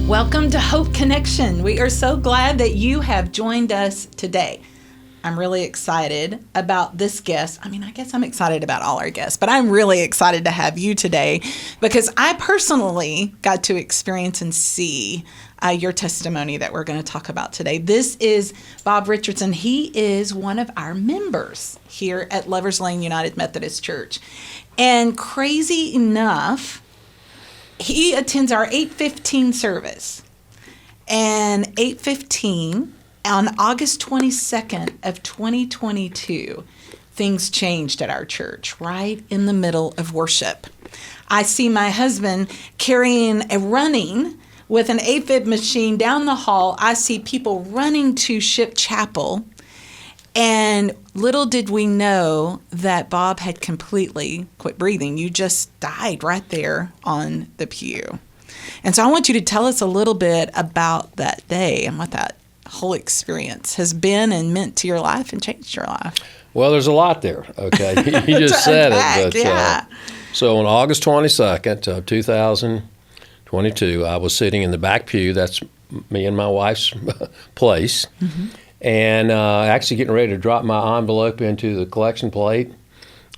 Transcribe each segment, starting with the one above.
Welcome to Hope Connection. We are so glad that you have joined us today. I'm really excited about this guest. I mean, I guess I'm excited about all our guests, but I'm really excited to have you today because I personally got to experience and see your testimony that we're going to talk about today. This is Bob Richardson. He is one of our members here at Lovers Lane United Methodist Church. And crazy enough, he attends our 8:15 service. And 8:15 on August 22nd of 2022, things changed at our church right in the middle of worship. I see my husband running with an AFib machine down the hall. I see people running to Ship Chapel. And little did we know that Bob had completely quit breathing. You just died right there on the pew. And so I want you to tell us a little bit about that day and what that whole experience has been and meant to your life and changed your life. Well, there's a lot there, okay? You just said it. But, yeah. So on August 22nd of 2022, I was sitting in the back pew. That's me and my wife's place. Mm-hmm. And actually getting ready to drop my envelope into the collection plate,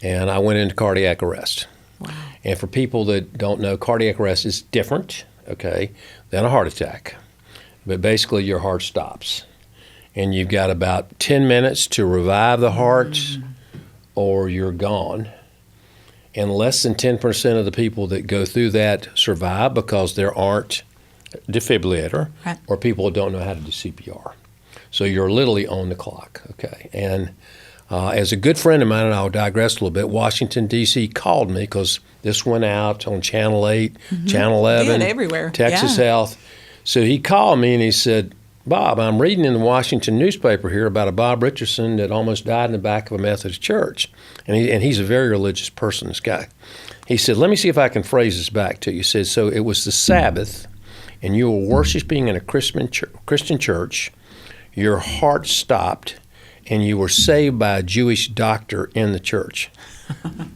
and I went into cardiac arrest. Wow. And for people that don't know, cardiac arrest is different, okay, than a heart attack. But basically your heart stops. And you've got about 10 minutes to revive the heart or you're gone. And less than 10% of the people that go through that survive because there aren't defibrillator or people who don't know how to do CPR. So you're literally on the clock, okay? And as a good friend of mine, and I'll digress a little bit, Washington, D.C. called me because this went out on Channel 8, Channel 11, everywhere. Texas Health. So he called me and he said, Bob, I'm reading in the Washington newspaper here about a Bob Richardson that almost died in the back of a Methodist church. And he's a very religious person, this guy. He said, let me see if I can phrase this back to you. He said, so it was the Sabbath, and you were worshiping in a Christian church. Your heart stopped, and you were saved by a Jewish doctor in the church.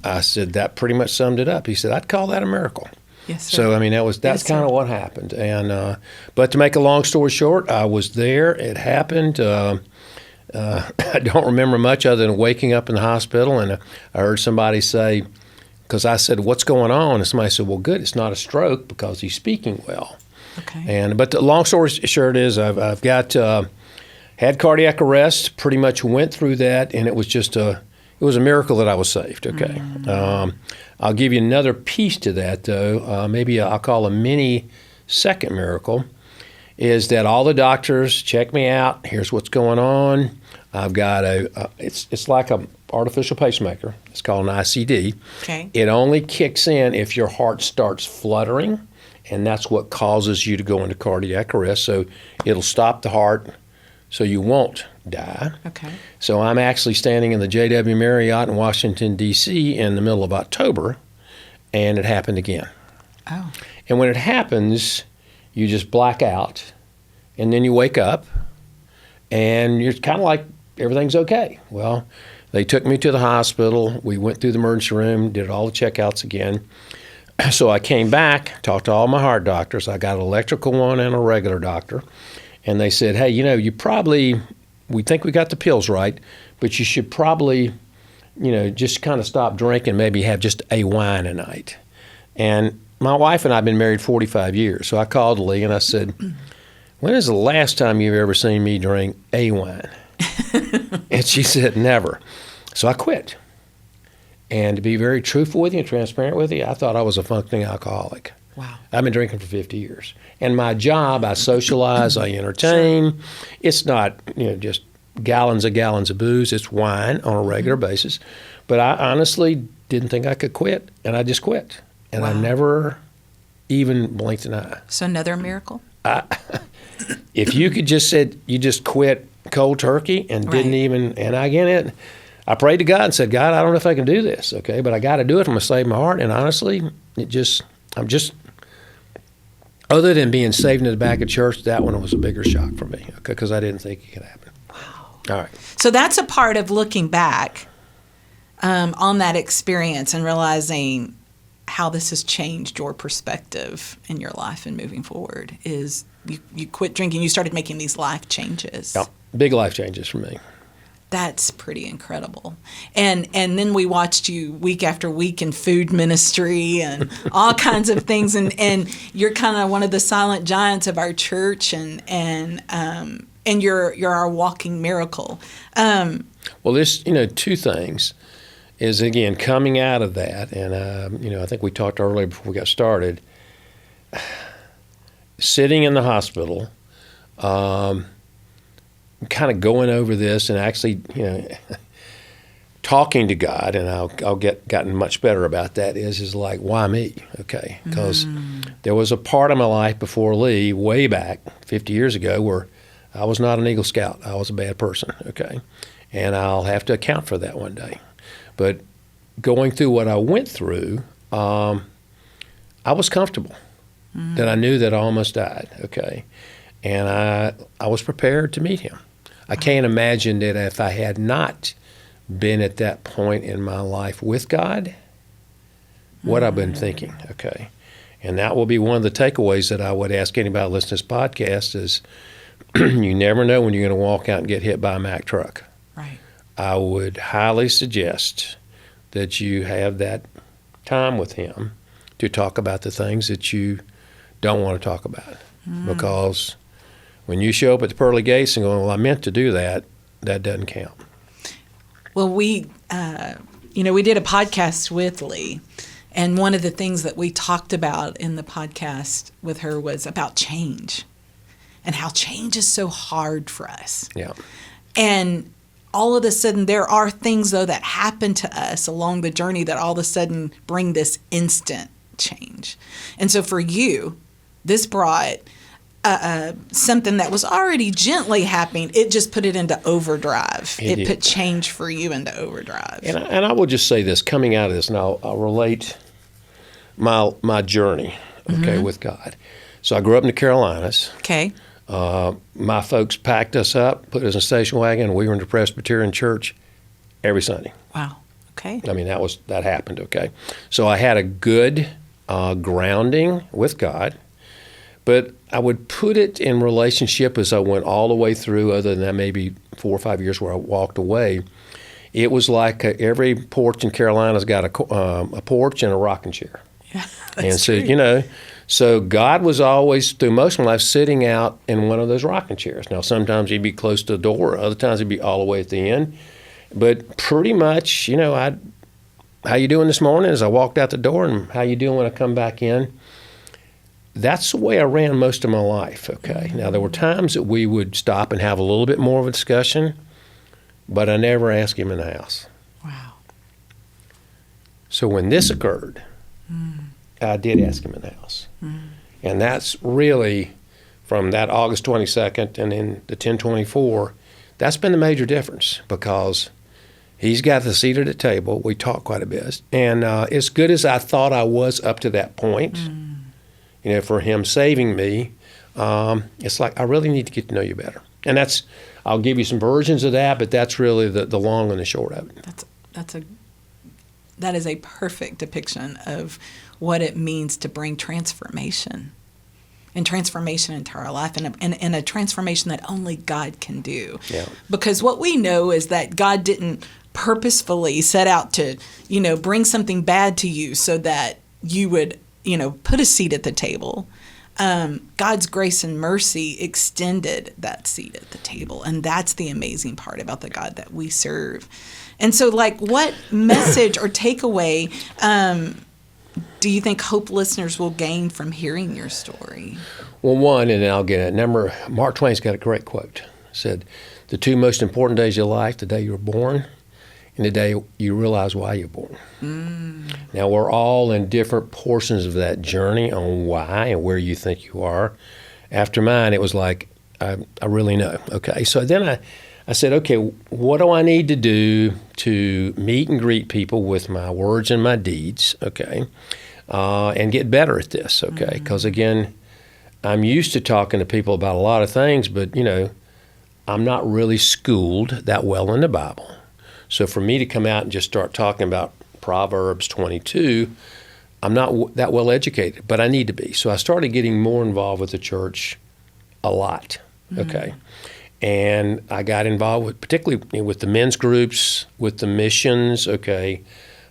I said, that pretty much summed it up. He said, I'd call that a miracle. Yes, sir. So, I mean, that's kind of what happened. And but to make a long story short, I was there. It happened. I don't remember much other than waking up in the hospital, and I heard somebody say, because I said, what's going on? And somebody said, well, good, it's not a stroke because he's speaking well. Okay. But the long story short is I've got... had cardiac arrest, pretty much went through that, and it was just it was a miracle that I was saved, okay? I'll give you another piece to that, though. Maybe I'll call a mini second miracle, is that all the doctors check me out. Here's what's going on. I've got it's like an artificial pacemaker. It's called an ICD. Okay. It only kicks in if your heart starts fluttering, and that's what causes you to go into cardiac arrest. So it'll stop the heart, so you won't die. Okay. So I'm actually standing in the JW Marriott in Washington, D.C. in the middle of October, and it happened again. Oh. And when it happens, you just black out, and then you wake up, and you're kind of like everything's okay. Well, they took me to the hospital. We went through the emergency room, did all the checkouts again. So I came back, talked to all my heart doctors. I got an electrical one and a regular doctor. And they said, hey, we think we got the pills right, but you should probably, just kind of stop drinking, maybe have just a wine a night. And my wife and I have been married 45 years. So I called Lee and I said, when is the last time you've ever seen me drink a wine? And she said, never. So I quit. And to be very truthful with you and transparent with you, I thought I was a functioning alcoholic. Wow. I've been drinking for 50 years. And my job, I socialize, I entertain. Sure. It's not, just gallons of booze. It's wine on a regular basis. But I honestly didn't think I could quit, and I just quit. And I never even blinked an eye. So another miracle? If you could just said you just quit cold turkey and didn't even, and again, I prayed to God and said, God, I don't know if I can do this, okay? But I got to do it. I'm going to save my heart. And honestly, other than being saved in the back of church, that one was a bigger shock for me, okay, because I didn't think it could happen. Wow. All right. So that's a part of looking back on that experience and realizing how this has changed your perspective in your life and moving forward is you quit drinking. You started making these life changes. Yeah, big life changes for me. That's pretty incredible. And then we watched you week after week in food ministry and all kinds of things. And you're kind of one of the silent giants of our church, and you're our walking miracle. Well, there's two things. Is again coming out of that, and I think we talked earlier before we got started. Sitting in the hospital. Kind of going over this and actually, talking to God, and I'll gotten much better about that. Is like, why me? Okay, because there was a part of my life before Lee, way back 50 years ago, where I was not an Eagle Scout. I was a bad person. Okay, and I'll have to account for that one day. But going through what I went through, I was comfortable. That I knew that I almost died. Okay, and I was prepared to meet him. I can't imagine that if I had not been at that point in my life with God, what I've been thinking, okay? And that will be one of the takeaways that I would ask anybody listening to this podcast is you never know when you're going to walk out and get hit by a Mack truck. Right. I would highly suggest that you have that time with him to talk about the things that you don't want to talk about. Because when you show up at the pearly gates and go, well, I meant to do that, that doesn't count. Well, we did a podcast with Lee, and one of the things that we talked about in the podcast with her was about change and how change is so hard for us. Yeah. And all of a sudden, there are things, though, that happen to us along the journey that all of a sudden bring this instant change. And so for you, this brought something that was already gently happening. It just put it into overdrive. It put change for you into overdrive. And I will just say this, coming out of this, and I'll relate my journey, with God. So I grew up in the Carolinas. Okay. My folks packed us up, put us in a station wagon, and we were in the Presbyterian church every Sunday. Wow. Okay. I mean, that happened, okay? So I had a good grounding with God. But I would put it in relationship as I went all the way through, other than that maybe 4 or 5 years where I walked away. It was like every porch in Carolina's got a porch and a rocking chair. Yeah, and so, so God was always, through most of my life, sitting out in one of those rocking chairs. Now, sometimes he'd be close to the door. Other times he'd be all the way at the end. But pretty much, how you doing this morning as I walked out the door, and how you doing when I come back in? That's the way I ran most of my life, okay? Now, there were times that we would stop and have a little bit more of a discussion, but I never asked him in the house. Wow. So when this occurred, I did ask him in the house. And that's really, from that August 22nd and then the 10/24, that's been the major difference, because he's got the seat at the table. We talk quite a bit. And as good as I thought I was up to that point, for him saving me, it's like, I really need to get to know you better. And I'll give you some versions of that, but that's really the long and the short of it. That is a perfect depiction of what it means to bring transformation into our life, and a transformation that only God can do. Yeah. Because what we know is that God didn't purposefully set out to, bring something bad to you so that you would put a seat at the table. God's grace and mercy extended that seat at the table. And that's the amazing part about the God that we serve. And so, what message or takeaway do you think Hope listeners will gain from hearing your story? Well, one, and I'll get it. Mark Twain's got a great quote. Said, the two most important days of your life, the day you were born and the day you realize why you're born. Now, we're all in different portions of that journey on why and where you think you are. After mine, it was like, I really know. Okay, so then I said, okay, what do I need to do to meet and greet people with my words and my deeds, okay, and get better at this, okay? Because, again, I'm used to talking to people about a lot of things, but, I'm not really schooled that well in the Bible. So for me to come out and just start talking about Proverbs 22, I'm not that well educated, but I need to be. So I started getting more involved with the church a lot, okay? And I got involved with, particularly with the men's groups, with the missions, okay?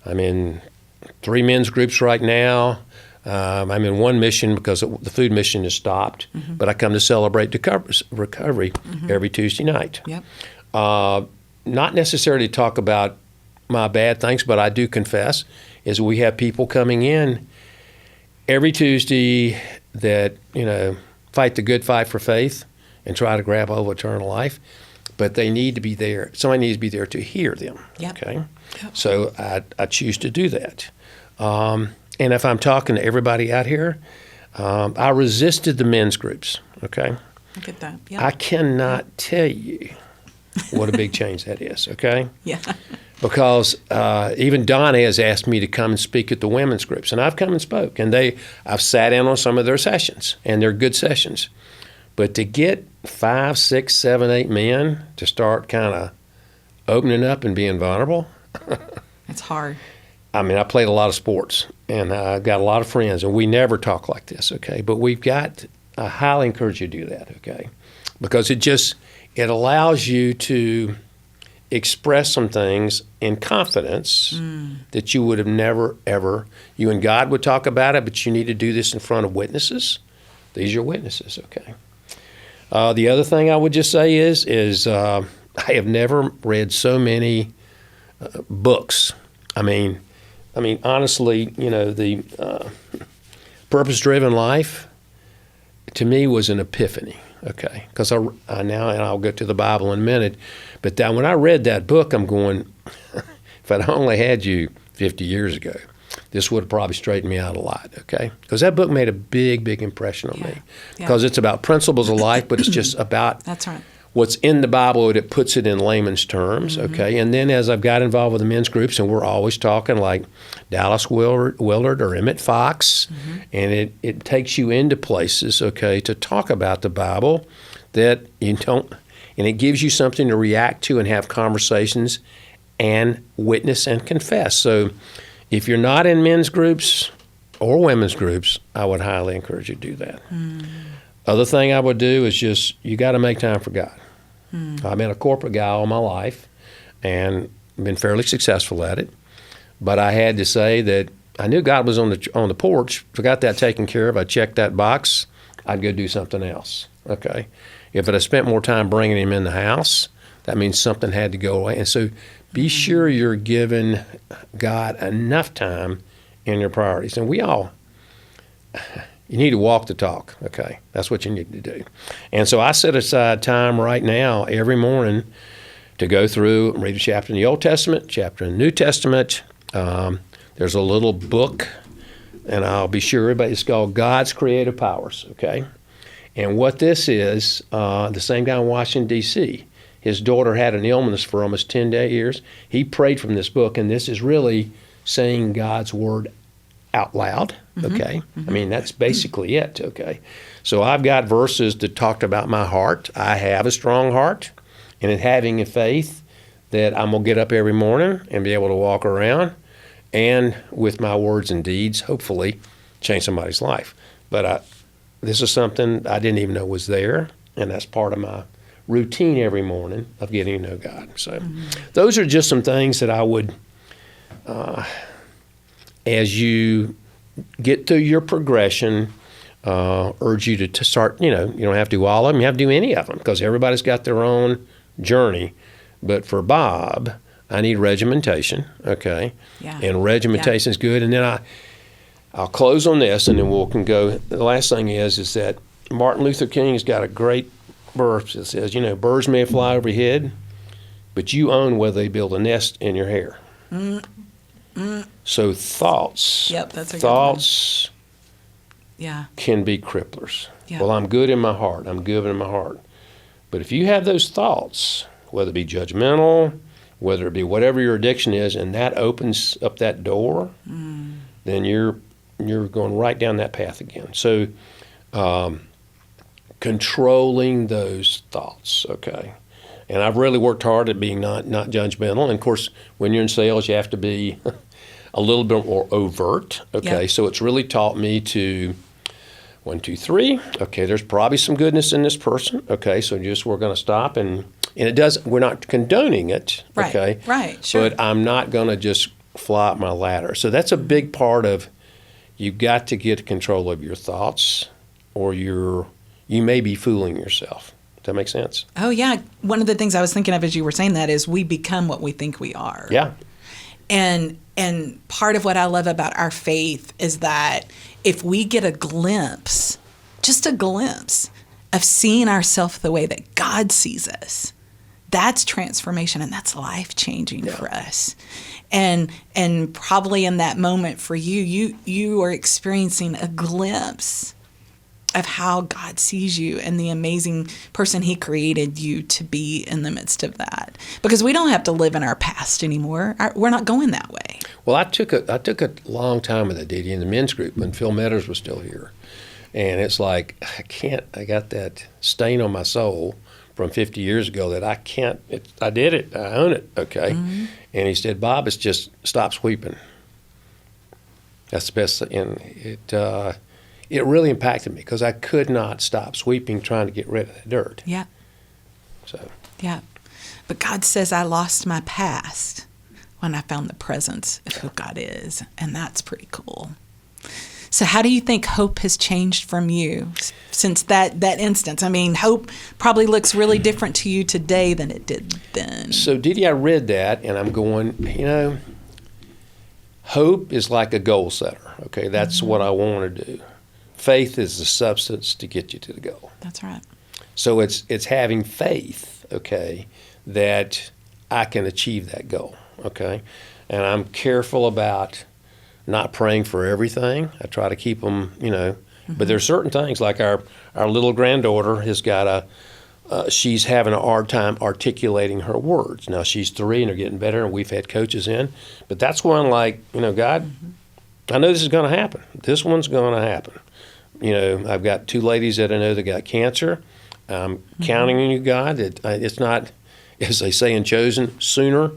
I'm in 3 men's groups right now. I'm in one mission because the food mission has stopped, but I come to celebrate recovery every Tuesday night. Yep. Not necessarily to talk about my bad things, but I do confess, is we have people coming in every Tuesday that, fight the good fight for faith and try to grab hold of eternal life, but they need to be there. Somebody needs to be there to hear them, okay? Yep. So I choose to do that. And if I'm talking to everybody out here, I resisted the men's groups, okay? I get that, yeah. I cannot tell you what a big change that is, okay? Yeah. Because even Donna has asked me to come and speak at the women's groups, and I've come and spoke, and I've sat in on some of their sessions, and they're good sessions. But to get 5, 6, 7, 8 men to start kind of opening up and being vulnerable, it's hard. I mean, I played a lot of sports, and I've got a lot of friends, and we never talk like this, okay? But I highly encourage you to do that, okay? Because it allows you to express some things in confidence that you would have never, ever, you and God would talk about it, but you need to do this in front of witnesses. These are witnesses, okay? The other thing I would just say is I have never read so many books. I mean, honestly, the Purpose-Driven Life, to me, was an epiphany, okay? Because I now, and I'll get to the Bible in a minute, but when I read that book, I'm going, if I'd only had you 50 years ago, this would have probably straightened me out a lot, okay? Because that book made a big, big impression on me. Because it's about principles of life, but it's just about That's right. what's in the Bible, it puts it in layman's terms, okay? And then as I've got involved with the men's groups, and we're always talking like Dallas Willard or Emmett Fox, and it takes you into places, okay, to talk about the Bible that you don't, and it gives you something to react to and have conversations and witness and confess. So if you're not in men's groups or women's groups, I would highly encourage you to do that. Other thing I would do is just, you got to make time for God. I've been a corporate guy all my life and been fairly successful at it. But I had to say that I knew God was on the porch. If I got that taken care of, I checked that box, I'd go do something else, okay? If I'd have spent more time bringing him in the house, that means something had to go away. And so be sure you're giving God enough time in your priorities. And you need to walk the talk, okay? That's what you need to do. And so I set aside time right now every morning to go through and read a chapter in the Old Testament, chapter in the New Testament. There's a little book, and I'll be sure it's called God's Creative Powers, okay? And what this is, the same guy in Washington, D.C., his daughter had an illness for almost 10 years. He prayed from this book, and this is really saying God's word out loud, okay? I mean, that's basically it, okay? So I've got verses that talked about my heart. I have a strong heart, and in having a faith that I'm going to get up every morning and be able to walk around and with my words and deeds, hopefully, change somebody's life. But this is something I didn't even know was there, and that's part of my routine every morning of getting to know God. So those are just some things that I would, as you get through your progression, urge you to start, you don't have to do all of them, you have to do any of them, because everybody's got their own journey. But for Bob, I need regimentation, okay? Yeah. And regimentation is good. And then I'll close on this, and then we can go. The last thing is that Martin Luther King's got a great verse that says, birds may fly over your head, but you own whether they build a nest in your hair. So thoughts, that's a thoughts good one. Can be cripplers. Yeah. Well, I'm good in my heart. I'm good in my heart. But if you have those thoughts, whether it be judgmental, whether it be whatever your addiction is, and that opens up that door, then you're going right down that path again. So controlling those thoughts, okay? And I've really worked hard at being not judgmental. And, of course, when you're in sales, you have to be a little bit more overt. Okay, Yeah. so it's really taught me to 1, 2, 3. Okay, there's probably some goodness in this person. Okay, so we're going to stop and it does. We're not condoning it. Right. Okay, Right. Sure. but I'm not going to just fly up my ladder. So that's a big part of. You've got to get control of your thoughts, or you may be fooling yourself. Does that make sense? Oh, yeah. One of the things I was thinking of as you were saying that is we become what we think we are. Yeah. And part of what I love about our faith is that if we get a glimpse, just a glimpse of seeing ourselves the way that God sees us, that's transformation and that's life-changing for us. And probably in that moment for you are experiencing a glimpse of how God sees you and the amazing person he created you to be in the midst of that. Because we don't have to live in our past anymore. We're not going that way. Well, I took a long time with that, Didi, in the men's group when Phil Meadows was still here. And it's like, I got that stain on my soul from 50 years ago that I can't, I did it, I own it, okay? Mm-hmm. And he said, Bob, it's just stop sweeping. That's the best thing. And it really impacted me because I could not stop sweeping trying to get rid of the dirt. Yeah. So. Yeah. But God says I lost my past when I found the presence of who God is. And that's pretty cool. So how do you think hope has changed from you since that instance? I mean, hope probably looks really different to you today than it did then. So, Didi, I read that, and I'm going, hope is like a goal setter, okay? That's what I want to do. Faith is the substance to get you to the goal. That's right. So it's having faith, okay, that I can achieve that goal, okay? And I'm careful about not praying for everything. I try to keep them, but there's certain things like our little granddaughter has got she's having a hard time articulating her words. Now she's 3 and they're getting better and we've had coaches in, but that's one like, God, I know this is going to happen. This one's going to happen. I've got 2 ladies that I know that got cancer. I'm counting on you, God. It's not, as they say in Chosen, sooner.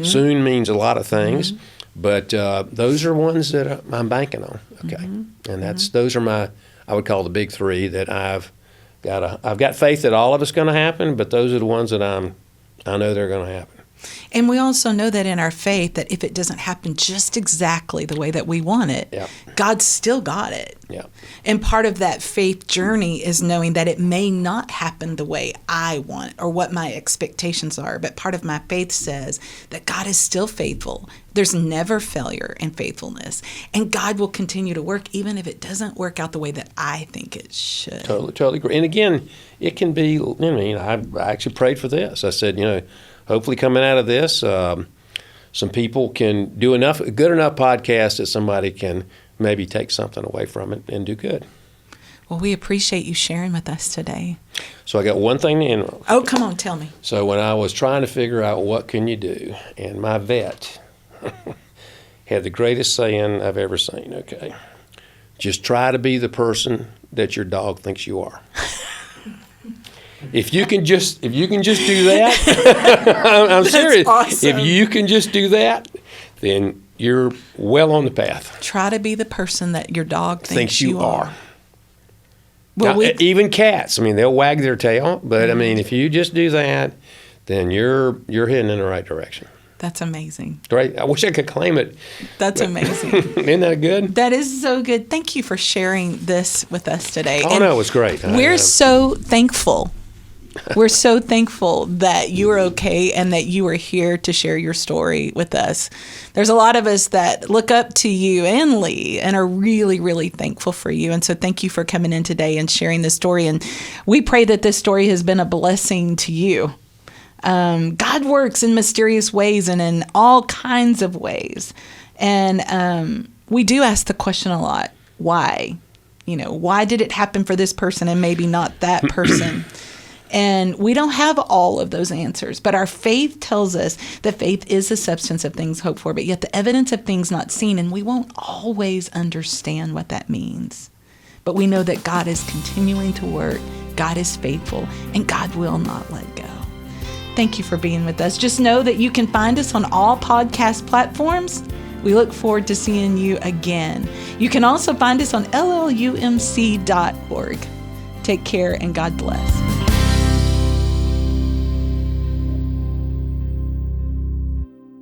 Soon means a lot of things. But those are ones that I'm banking on, okay? And those are I would call the big 3 that I've got faith that all of it's going to happen, but those are the ones that I know they're going to happen. And we also know that in our faith that if it doesn't happen just exactly the way that we want it, God's still got it. Yeah. And part of that faith journey is knowing that it may not happen the way I want or what my expectations are. But part of my faith says that God is still faithful. There's never failure in faithfulness. And God will continue to work even if it doesn't work out the way that I think it should. Totally agree. And again, it can be, I actually prayed for this. I said, hopefully coming out of this, some people can do a good enough podcast that somebody can maybe take something away from it and do good. Well, we appreciate you sharing with us today. So I got one thing to interrupt. Oh, come on, tell me. So when I was trying to figure out what can you do, and my vet had the greatest saying I've ever seen, okay? Just try to be the person that your dog thinks you are. If you can just do that, I'm serious. Awesome. If you can just do that, then you're well on the path. Try to be the person that your dog thinks you are. Well, now, even cats, they'll wag their tail, but if you just do that, then you're heading in the right direction. That's amazing. Right? I wish I could claim it. That's amazing. Isn't that good? That is so good. Thank you for sharing this with us today. Oh, no, it was great. We're so thankful. We're so thankful that you are okay and that you are here to share your story with us. There's a lot of us that look up to you and Lee and are really, really thankful for you. And so thank you for coming in today and sharing this story. And we pray that this story has been a blessing to you. God works in mysterious ways and in all kinds of ways. And we do ask the question a lot, why? Why did it happen for this person and maybe not that person? And we don't have all of those answers, but our faith tells us that faith is the substance of things hoped for, but yet the evidence of things not seen, and we won't always understand what that means. But we know that God is continuing to work, God is faithful, and God will not let go. Thank you for being with us. Just know that you can find us on all podcast platforms. We look forward to seeing you again. You can also find us on llumc.org. Take care and God bless.